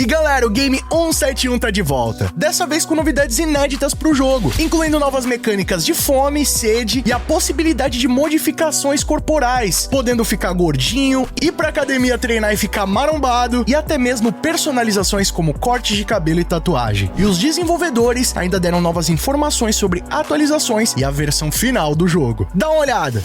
E galera, o Game 171 tá de volta, dessa vez com novidades inéditas pro jogo, incluindo novas mecânicas de fome, sede e a possibilidade de modificações corporais, podendo ficar gordinho, ir pra academia treinar e ficar marombado, e até mesmo personalizações como cortes de cabelo e tatuagem. E os desenvolvedores ainda deram novas informações sobre atualizações e a versão final do jogo. Dá uma olhada!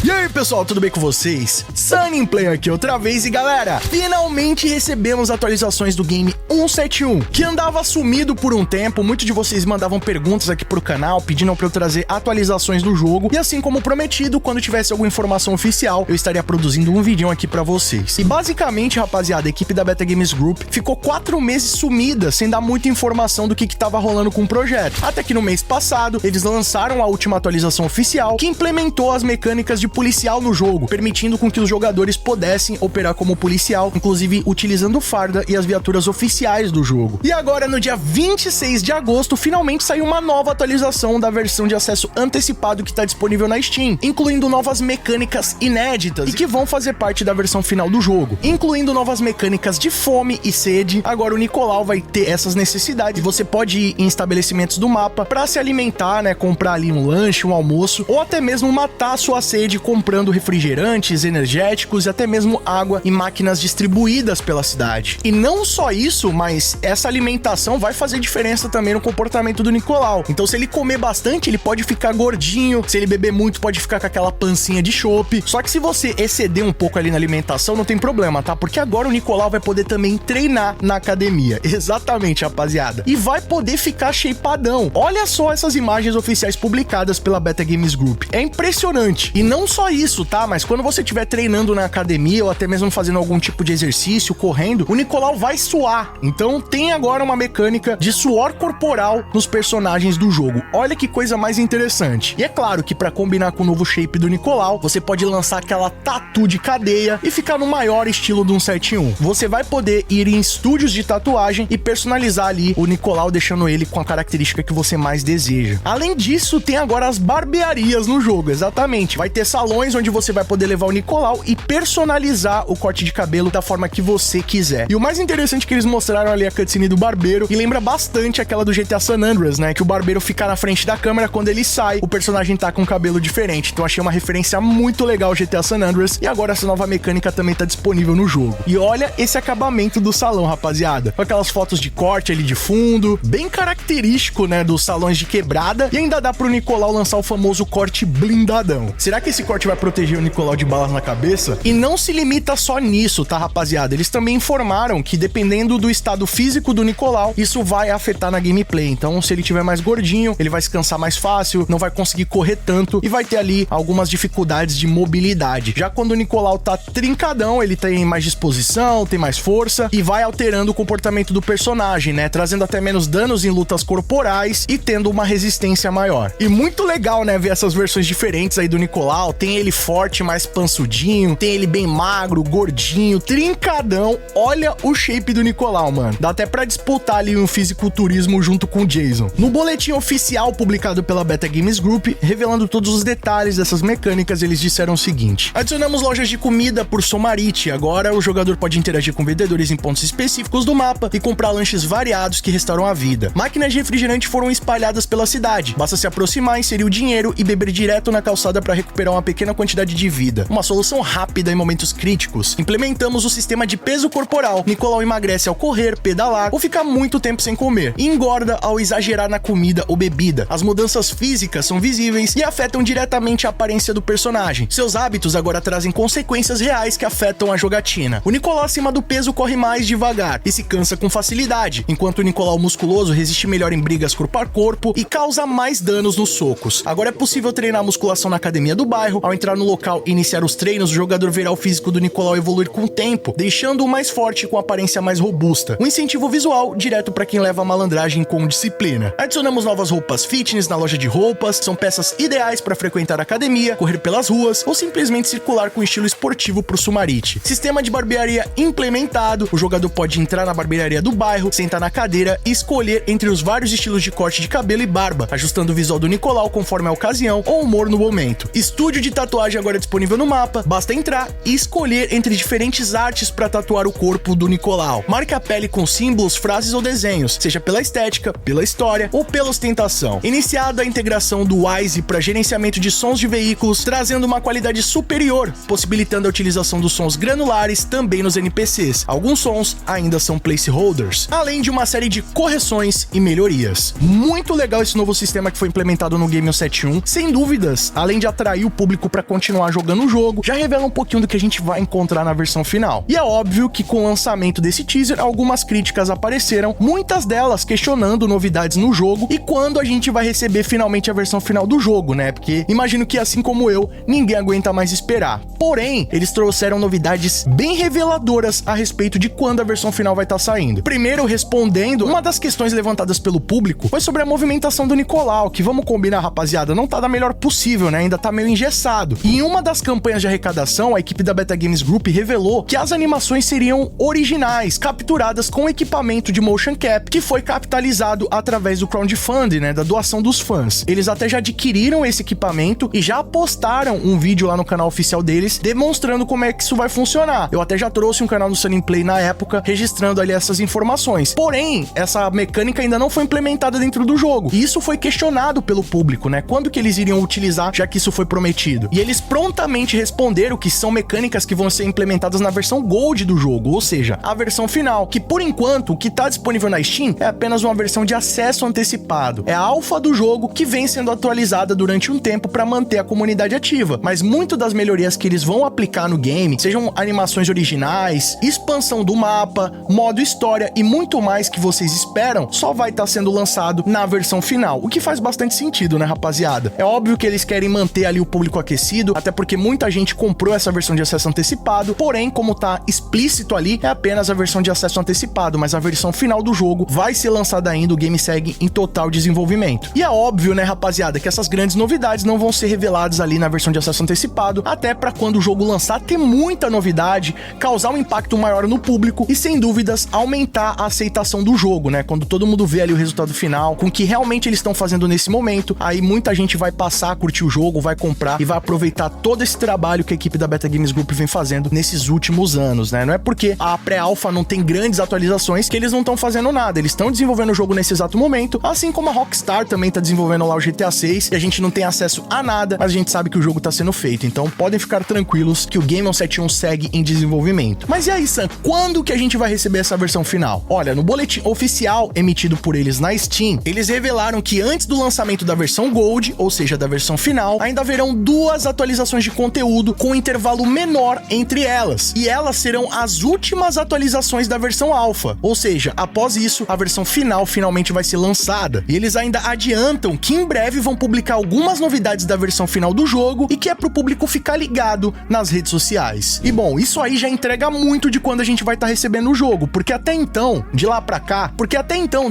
E aí pessoal, tudo bem com vocês? Sunnyplay aqui outra vez e galera, finalmente recebemos atualizações do Game 171, que andava sumido por um tempo. Muitos de vocês mandavam perguntas aqui pro canal, pedindo pra eu trazer atualizações do jogo, e assim como prometido, quando tivesse alguma informação oficial, eu estaria produzindo um vídeo aqui pra vocês. E basicamente, rapaziada, a equipe da Beta Games Group ficou 4 meses sumida, sem dar muita informação do que tava rolando com o projeto. Até que no mês passado, eles lançaram a última atualização oficial, que implementou as mecânicas de policial no jogo, permitindo com que os jogadores pudessem operar como policial, inclusive utilizando farda e as viaturas oficiais do jogo. E agora, no dia 26 de agosto, finalmente saiu uma nova atualização da versão de acesso antecipado que está disponível na Steam, incluindo novas mecânicas inéditas e que vão fazer parte da versão final do jogo, incluindo novas mecânicas de fome e sede. Agora o Nicolau vai ter essas necessidades, você pode ir em estabelecimentos do mapa para se alimentar, né, comprar ali um lanche, um almoço, ou até mesmo matar a sua sede comprando refrigerantes, energéticos e até mesmo água em máquinas distribuídas pela cidade. E não só isso, mas essa alimentação vai fazer diferença também no comportamento do Nicolau. Então se ele comer bastante, ele pode ficar gordinho, se ele beber muito, pode ficar com aquela pancinha de chope. Só que se você exceder um pouco ali na alimentação, não tem problema, tá? Porque agora o Nicolau vai poder também treinar na academia. Exatamente, rapaziada. E vai poder ficar shapeadão. Olha só essas imagens oficiais publicadas pela Beta Games Group. É impressionante. E não só isso, tá? Mas quando você estiver treinando na academia ou até mesmo fazendo algum tipo de exercício, correndo, o Nicolau vai suar. Então tem agora uma mecânica de suor corporal nos personagens do jogo. Olha que coisa mais interessante. E é claro que para combinar com o novo shape do Nicolau, você pode lançar aquela tatu de cadeia e ficar no maior estilo do 171. Você vai poder ir em estúdios de tatuagem e personalizar ali o Nicolau, deixando ele com a característica que você mais deseja. Além disso, tem agora as barbearias no jogo, exatamente. Vai ter salões onde você vai poder levar o Nicolau e personalizar o corte de cabelo da forma que você quiser. E o mais interessante é que eles mostraram ali a cutscene do barbeiro, e lembra bastante aquela do GTA San Andreas, né? Que o barbeiro fica na frente da câmera, quando ele sai, o personagem tá com um cabelo diferente. Então achei uma referência muito legal ao GTA San Andreas, e agora essa nova mecânica também tá disponível no jogo. E olha esse acabamento do salão, rapaziada. Com aquelas fotos de corte ali de fundo, bem característico, né? Dos salões de quebrada, e ainda dá pro Nicolau lançar o famoso corte blindadão. Será que esse corte vai proteger o Nicolau de balas na cabeça? E não se limita só nisso, tá, rapaziada? Eles também informaram que dependendo do estado físico do Nicolau, isso vai afetar na gameplay. Então, se ele tiver mais gordinho, ele vai se cansar mais fácil, não vai conseguir correr tanto e vai ter ali algumas dificuldades de mobilidade. Já quando o Nicolau tá trincadão, ele tem mais disposição, tem mais força e vai alterando o comportamento do personagem, né? Trazendo até menos danos em lutas corporais e tendo uma resistência maior. E muito legal, né? Ver essas versões diferentes aí do Nicolau. Tem ele forte, mais pansudinho, tem ele bem magro, gordinho, trincadão. Olha o shape do Nicolau, mano. Dá até pra disputar ali um fisiculturismo junto com o Jason. No boletim oficial publicado pela Beta Games Group, revelando todos os detalhes dessas mecânicas, eles disseram o seguinte: adicionamos lojas de comida por Somarite. Agora o jogador pode interagir com vendedores em pontos específicos do mapa e comprar lanches variados que restauram a vida. Máquinas de refrigerante foram espalhadas pela cidade. Basta se aproximar, inserir o dinheiro e beber direto na calçada para recuperar uma pequena quantidade de vida. Uma solução rápida em momentos críticos. Implementamos o sistema de peso corporal. Nicolau emagrece ao correr, pedalar ou ficar muito tempo sem comer. E engorda ao exagerar na comida ou bebida. As mudanças físicas são visíveis e afetam diretamente a aparência do personagem. Seus hábitos agora trazem consequências reais que afetam a jogatina. O Nicolau acima do peso corre mais devagar e se cansa com facilidade, enquanto o Nicolau musculoso resiste melhor em brigas corpo a corpo e causa mais danos nos socos. Agora é possível treinar musculação na academia do bairro, bairro. Ao entrar no local e iniciar os treinos, o jogador verá o físico do Nicolau evoluir com o tempo, deixando-o mais forte e com aparência mais robusta. Um incentivo visual direto para quem leva a malandragem com disciplina. Adicionamos novas roupas fitness na loja de roupas, são peças ideais para frequentar a academia, correr pelas ruas ou simplesmente circular com estilo esportivo pro Sumarite. Sistema de barbearia implementado, o jogador pode entrar na barbearia do bairro, sentar na cadeira e escolher entre os vários estilos de corte de cabelo e barba, ajustando o visual do Nicolau conforme a ocasião ou humor no momento. Estúdio de tatuagem agora disponível no mapa, basta entrar e escolher entre diferentes artes para tatuar o corpo do Nicolau. Marque a pele com símbolos, frases ou desenhos, seja pela estética, pela história ou pela ostentação. Iniciada a integração do Wise para gerenciamento de sons de veículos, trazendo uma qualidade superior, possibilitando a utilização dos sons granulares também nos NPCs. Alguns sons ainda são placeholders, além de uma série de correções e melhorias. Muito legal esse novo sistema que foi implementado no Game 171, sem dúvidas, além de atrair o público para continuar jogando o jogo, já revela um pouquinho do que a gente vai encontrar na versão final. E é óbvio que com o lançamento desse teaser, algumas críticas apareceram, muitas delas questionando novidades no jogo e quando a gente vai receber finalmente a versão final do jogo, né? Porque imagino que assim como eu, ninguém aguenta mais esperar. Porém, eles trouxeram novidades bem reveladoras a respeito de quando a versão final vai estar saindo. Primeiro, respondendo, uma das questões levantadas pelo público foi sobre a movimentação do Nicolau, que vamos combinar, rapaziada, não tá da melhor possível, né? Ainda tá meio engessado. E em uma das campanhas de arrecadação, a equipe da Beta Games Group revelou que as animações seriam originais, capturadas com equipamento de motion cap, que foi capitalizado através do crowdfunding, né? Da doação dos fãs. Eles até já adquiriram esse equipamento e já postaram um vídeo lá no canal oficial deles, demonstrando como é que isso vai funcionar. Eu até já trouxe um canal do Sunny Play na época, registrando ali essas informações. Porém, essa mecânica ainda não foi implementada dentro do jogo. E isso foi questionado pelo público, né? Quando que eles iriam utilizar, já que isso foi prometido? E eles prontamente responderam que são mecânicas que vão ser implementadas na versão Gold do jogo, ou seja, a versão final, que por enquanto, o que tá disponível na Steam é apenas uma versão de acesso antecipado. É a alfa do jogo que vem sendo atualizada durante um tempo para manter a comunidade ativa. Mas muito das melhorias que eles vão aplicar no game, sejam animações originais, expansão do mapa, modo história e muito mais que vocês esperam, só vai estar sendo lançado na versão final, o que faz bastante sentido, né, rapaziada? É óbvio que eles querem manter ali o público aquecido, até porque muita gente comprou essa versão de acesso antecipado, porém, como tá explícito ali, é apenas a versão de acesso antecipado, mas a versão final do jogo vai ser lançada ainda, o game segue em total desenvolvimento. E é óbvio, né, rapaziada, que essas grandes novidades não vão ser reveladas ali na versão de acesso antecipado, até para quando o jogo lançar ter muita novidade, causar um impacto maior no público e, sem dúvidas, aumentar a aceitação do jogo, né? Quando todo mundo vê ali o resultado final, com o que realmente eles estão fazendo nesse momento, aí muita gente vai passar a curtir o jogo, vai comprar e vai aproveitar todo esse trabalho que a equipe da Beta Games Group vem fazendo nesses últimos anos, né? Não é porque a pré-alpha não tem grandes atualizações que eles não estão fazendo nada, eles estão desenvolvendo o jogo nesse exato momento, assim como a Rockstar também tá desenvolvendo lá o GTA 6 e a gente não tem acesso a nada, mas a gente sabe que o jogo tá sendo feito, então podem ficar tranquilos que o Game 171 segue em desenvolvimento. Mas e aí, Sam, quando que a gente vai receber essa versão final? Olha, no boletim oficial emitido por eles na Steam, eles revelaram que antes do lançamento da versão Gold, ou seja, da versão final, ainda haverão 2 atualizações de conteúdo com um intervalo menor entre elas, e elas serão as últimas atualizações da versão Alpha, ou seja, após isso, a versão final finalmente vai ser lançada. E eles ainda adiantam que em breve vão publicar algumas novidades da versão final do jogo e que é pro público ficar ligado nas redes sociais. E bom, isso aí já entrega muito de quando a gente vai estar recebendo o jogo, porque até então,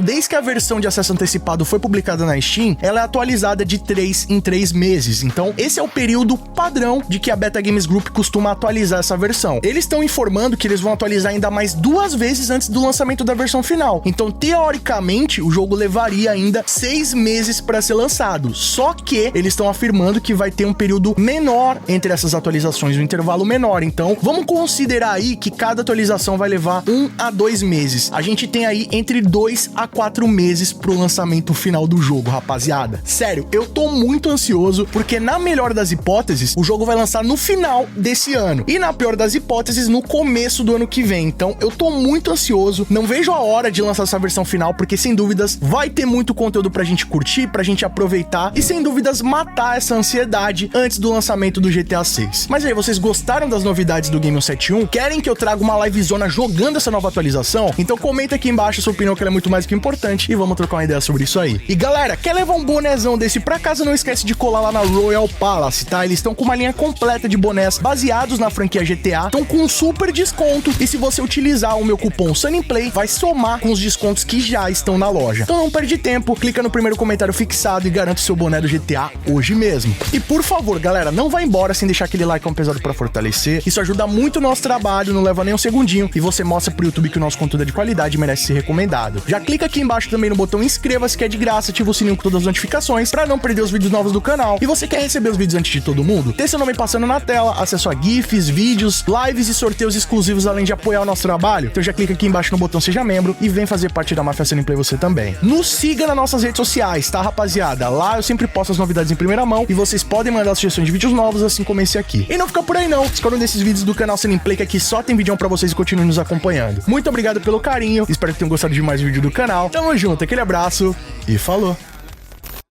desde que a versão de acesso antecipado foi publicada na Steam, ela é atualizada de 3 em 3 meses. Então, esse é o período padrão de que a Beta Games Group costuma atualizar essa versão. Eles estão informando que eles vão atualizar ainda mais 2 vezes antes do lançamento da versão final. Então, teoricamente, o jogo levaria ainda 6 meses para ser lançado. Só que eles estão afirmando que vai ter um período menor entre essas atualizações, um intervalo menor. Então, vamos considerar aí que cada atualização vai levar 1 a 2 meses. A gente tem aí entre 2 a 4 meses pro lançamento final do jogo, rapaziada. Sério, eu tô muito ansioso, porque na melhor das hipóteses, o jogo vai lançar no final desse ano. E na pior das hipóteses, no começo do ano que vem. Então, eu tô muito ansioso. Não vejo a hora de lançar essa versão final, porque sem dúvidas vai ter muito conteúdo pra gente curtir, pra gente aproveitar e sem dúvidas matar essa ansiedade antes do lançamento do GTA 6. Mas aí, vocês gostaram das novidades do Game 171? Querem que eu traga uma livezona jogando essa nova atualização? Então comenta aqui embaixo a sua opinião, que ela é muito mais que importante, e vamos trocar uma ideia sobre isso aí. E galera, quer levar um bonezão desse pra casa? Não esquece de colar lá na Royal Palace. Pass, tá? Eles estão com uma linha completa de bonés baseados na franquia GTA, estão com um super desconto, e se você utilizar o meu cupom SunnyPlay, vai somar com os descontos que já estão na loja. Então não perde tempo, clica no primeiro comentário fixado e garante seu boné do GTA hoje mesmo. E por favor, galera, não vá embora sem deixar aquele like pesado pra fortalecer. Isso ajuda muito o nosso trabalho, não leva nem um segundinho, e você mostra pro YouTube que o nosso conteúdo é de qualidade e merece ser recomendado. Já clica aqui embaixo também no botão inscreva-se, que é de graça, ativa o sininho com todas as notificações pra não perder os vídeos novos do canal. E você quer receber os vídeos antes de todo mundo? Ter seu nome passando na tela, acesso a GIFs, vídeos, lives e sorteios exclusivos, além de apoiar o nosso trabalho? Então já clica aqui embaixo no botão seja membro e vem fazer parte da Máfia Sunnyplay você também. Nos siga nas nossas redes sociais, tá, rapaziada? Lá eu sempre posto as novidades em primeira mão e vocês podem mandar sugestões de vídeos novos, assim como esse aqui. E não fica por aí não, escolha um desses vídeos do canal Sunnyplay, que aqui só tem vídeo pra vocês, e continue nos acompanhando. Muito obrigado pelo carinho, espero que tenham gostado de mais vídeo do canal. Tamo junto, aquele abraço e falou!